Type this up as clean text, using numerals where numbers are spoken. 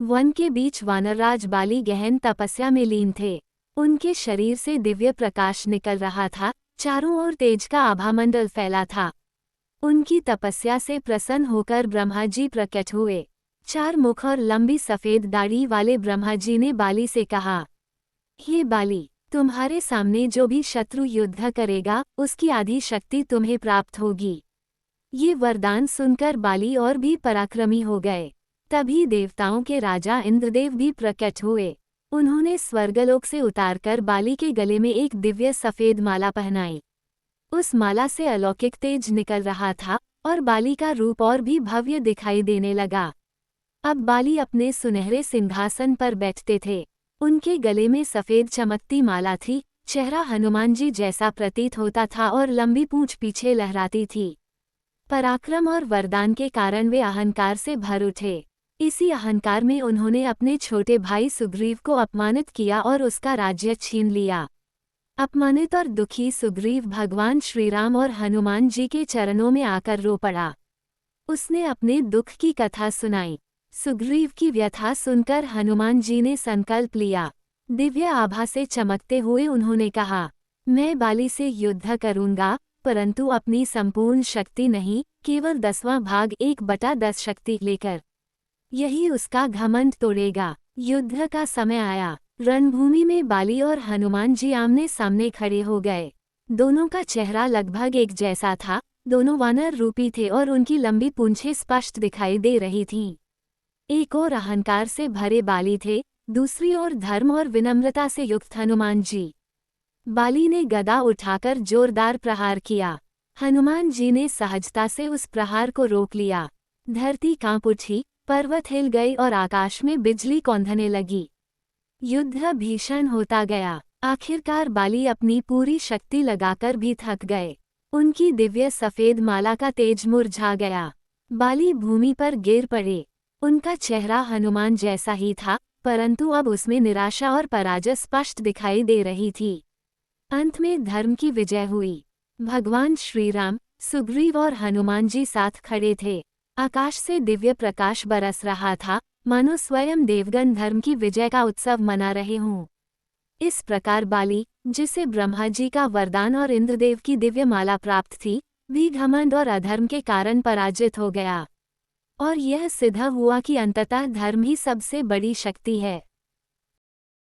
One के बीच वानरराज बाली गहन तपस्या में लीन थे। उनके शरीर से दिव्य प्रकाश निकल रहा था, चारों ओर तेज का आभामंडल फैला था। उनकी तपस्या से प्रसन्न होकर ब्रह्मा जी प्रकट हुए। 4 मुख और लंबी सफेद दाढ़ी वाले ब्रह्मा जी ने बाली से कहा, हे बाली, तुम्हारे सामने जो भी शत्रु युद्ध करेगा उसकी आधी शक्ति तुम्हें प्राप्त होगी। ये वरदान सुनकर बाली और भी पराक्रमी हो गए। तभी देवताओं के राजा इंद्रदेव भी प्रकट हुए। उन्होंने स्वर्गलोक से उतारकर बाली के गले में एक दिव्य सफेद माला पहनाई। उस माला से अलौकिक तेज निकल रहा था और बाली का रूप और भी भव्य दिखाई देने लगा। अब बाली अपने सुनहरे सिंहासन पर बैठते थे। उनके गले में सफेद चमकती माला थी, चेहरा हनुमान जी जैसा प्रतीत होता था और लंबी पूंछ पीछे लहराती थी। पराक्रम और वरदान के कारण वे अहंकार से भर उठे। इसी अहंकार में उन्होंने अपने छोटे भाई सुग्रीव को अपमानित किया और उसका राज्य छीन लिया। अपमानित और दुखी सुग्रीव भगवान श्रीराम और हनुमान जी के चरणों में आकर रो पड़ा। उसने अपने दुख की कथा सुनाई। सुग्रीव की व्यथा सुनकर हनुमान जी ने संकल्प लिया। दिव्य आभा से चमकते हुए उन्होंने कहा, मैं बाली से युद्ध करूंगा, परंतु अपनी संपूर्ण शक्ति नहीं, केवल 10वां भाग 1/10 शक्ति लेकर। यही उसका घमंड तोड़ेगा। युद्ध का समय आया। रणभूमि में बाली और हनुमान जी आमने सामने खड़े हो गए। दोनों का चेहरा लगभग एक जैसा था। दोनों वानर रूपी थे और उनकी लंबी पूंछें स्पष्ट दिखाई दे रही थीं। एक ओर अहंकार से भरे बाली थे, दूसरी ओर धर्म और विनम्रता से युक्त हनुमान जी। बाली ने गदा उठाकर जोरदार प्रहार किया। हनुमान जी ने सहजता से उस प्रहार को रोक लिया। धरती कांप उठी, पर्वत हिल गई और आकाश में बिजली कौंधने लगी। युद्ध भीषण होता गया। आखिरकार बाली अपनी पूरी शक्ति लगाकर भी थक गए। उनकी दिव्य सफेद माला का तेज मुरझा गया। बाली भूमि पर गिर पड़े। उनका चेहरा हनुमान जैसा ही था, परंतु अब उसमें निराशा और पराजय स्पष्ट दिखाई दे रही थी। अंत में धर्म की विजय हुई। भगवान श्रीराम, सुग्रीव और हनुमान जी साथ खड़े थे। आकाश से दिव्य प्रकाश बरस रहा था, मानो स्वयं देवगण धर्म की विजय का उत्सव मना रहे हों। इस प्रकार बाली, जिसे ब्रह्मा जी का वरदान और इंद्रदेव की दिव्य माला प्राप्त थी, भी घमंड और अधर्म के कारण पराजित हो गया। और यह सिद्ध हुआ कि अंततः धर्म ही सबसे बड़ी शक्ति है।